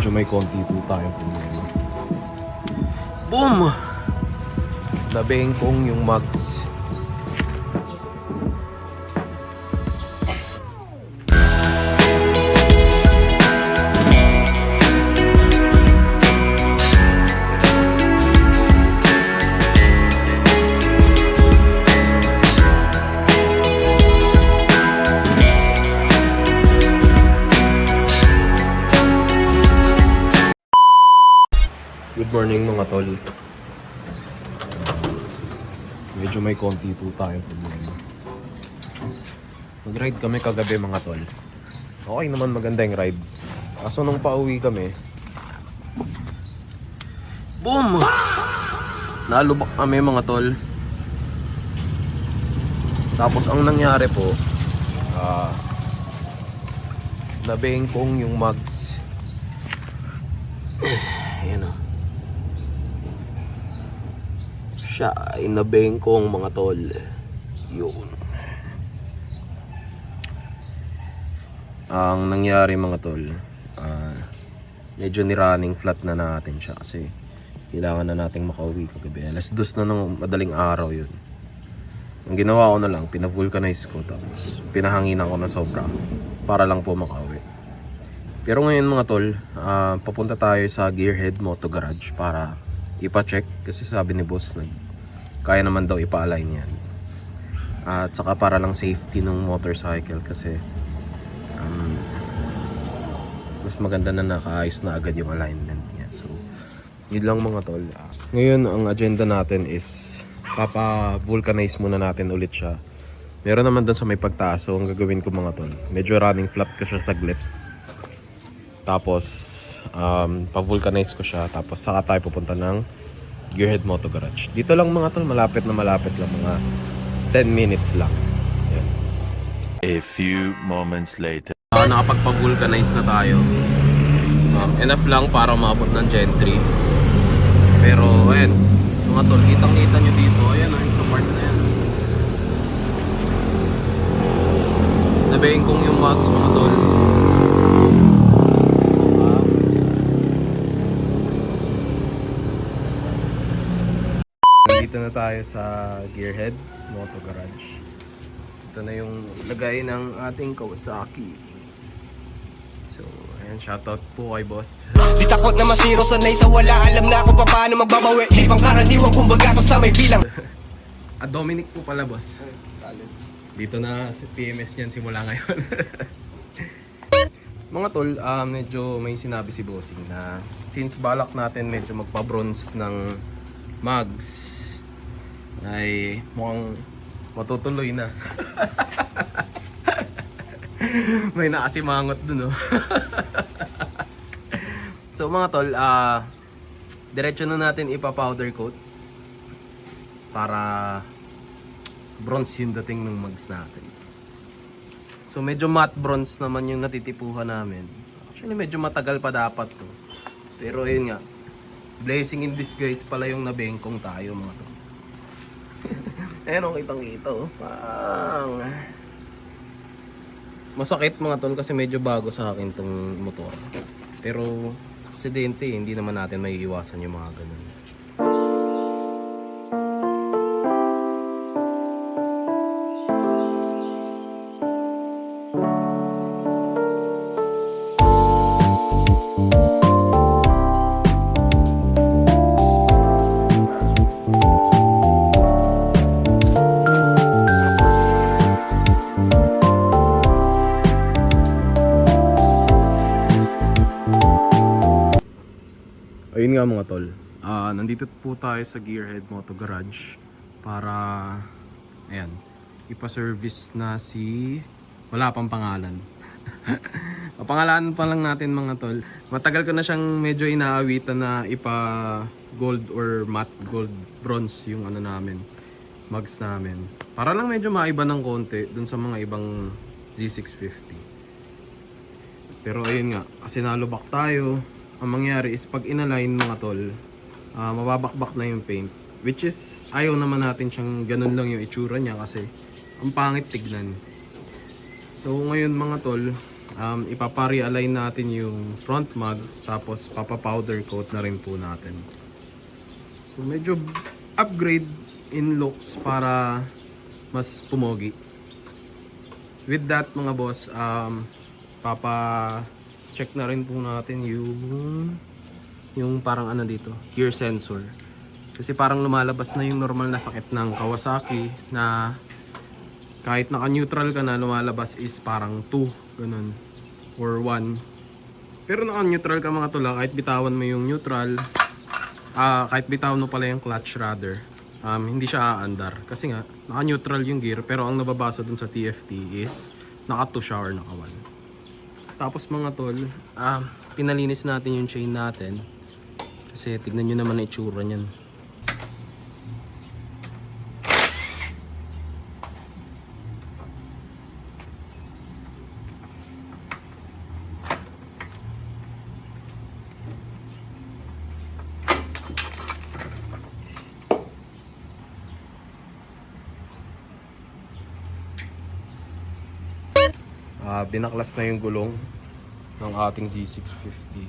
Medyo may konti po tayong problema. Boom! Nabengkong yung mugs. Good morning mga tol. Medyo may konti po tayong problema. Nag-ride kami kagabi mga tol. Okay naman, maganda yung ride. Kaso nung pauwi kami, boom! Nalubak kami mga tol. Tapos ang nangyari po, nabengkong yung mugs. Ayan o. Siya ay nabengkong mga tol. Yun. Ang nangyari mga tol, medyo ni-running flat na natin siya kasi kailangan na nating makauwi kagabi. Alas 2 na ng madaling araw yun. Ang ginawa ko na lang, pinavulcanize ko tapos pinahanginan ko na sobra para lang po makauwi. Pero ngayon mga tol, papunta tayo sa Gearhead Moto Garage para ipa-check kasi sabi ni boss na kaya naman daw ipa-align yan. At saka para lang safety ng motorcycle kasi mas maganda na nakaayos na agad yung alignment niya. So, yun lang mga tol. Ngayon ang agenda natin is papa-vulcanize muna natin ulit siya. Meron naman doon sa may pagtaas. So, ang gagawin ko mga tol, medyo running flat ko siya saglit. Tapos, pa-vulcanize ko siya. Tapos, saka tayo pupunta ng Gearhead Moto Garage. Dito lang mga tol, malapit lang. Mga 10 minutes lang. Yan. A few moments later. Nakapagpa-vulcanize na tayo. Enough lang para umabot ng Gen 3. Pero, ayan. Mga tol, kitang-kita nyo dito. Ayan, yung sa part na yan. Nabengkong yung mugs mga tol. Dito na tayo sa Gearhead Moto Garage. Ito na yung lagay ng ating Kawasaki. So, ayan, shoutout po kay boss. Di takot na masiro, sanay sa wala. Alam na kung paano magbabawi. Di pang karaniwan kung baga to sa may bilang. Dominic po pala boss. Dito na si PMS niyan simula ngayon. Mga tol, medyo may sinabi si bossing na since balak natin medyo magpa-bronze ng mugs ay mukhang matutuloy na. May nakasimangot dun oh. So mga tol, diretso na natin ipa-powder coat para bronze yung dating ng mugs natin. So medyo matte bronze naman yung natitipuhan namin. Actually medyo matagal pa dapat to. Pero ayun nga, blessing in disguise pala yung nabengkong tayo mga tol. Ayan o, kitang-kita oh. Masakit mga tol kasi medyo bago sa akin tong motor. Pero aksidente, hindi naman natin maiiwasan yung mga ganun. Ayun nga mga tol, nandito po tayo sa Gearhead Moto Garage para, ayan, ipa-service na si, wala pang pangalan. Pangalanan pa lang natin mga tol. Matagal ko na siyang medyo inaawitan na ipa-gold or matte gold bronze yung ano namin, mugs namin. Para lang medyo maiba ng konti dun sa mga ibang Z650. Pero ayun nga, kasi nalubak tayo. Ang mangyari is pag inalign mga tol, mababakbak na yung paint. Which is, ayaw naman natin siyang ganun lang yung itsura niya kasi ang pangit tignan. So ngayon mga tol, ipapa-realign natin yung front mags, tapos papa-powder coat na rin po natin. So medyo upgrade in looks para mas pumogi. With that mga boss, papa-check na rin po natin yung parang ano dito, gear sensor. Kasi parang lumalabas na yung normal na sakit ng Kawasaki na kahit naka-neutral ka na, lumalabas is parang 2, ganun, or 1. Pero naka-neutral ka mga tula, kahit bitawan mo yung neutral, kahit bitawan mo pala yung clutch rather, hindi siya aandar. Kasi nga, naka-neutral yung gear, pero ang nababasa dun sa TFT is naka-2 siya or naka-1. Tapos mga tol, pinalinis natin yung chain natin. Kasi tignan nyo naman na itsura niyan. Binaklas na yung gulong ng ating Z650.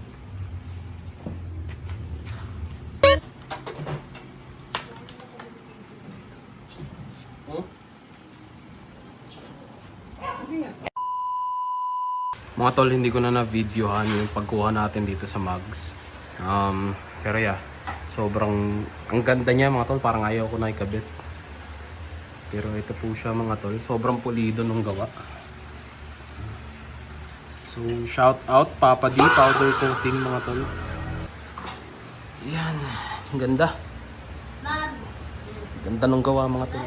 Mga tol, hindi ko na na-videohan yung pagkuha natin dito sa mags. Pero yeah, sobrang ang ganda niya mga tol, parang ayaw ko na ikabit. Pero ito po siya mga tol, sobrang pulido nung gawa. So shout out Papa D, powder coating mga tol. Yan, ang ganda. Ganda nung gawa mga tol.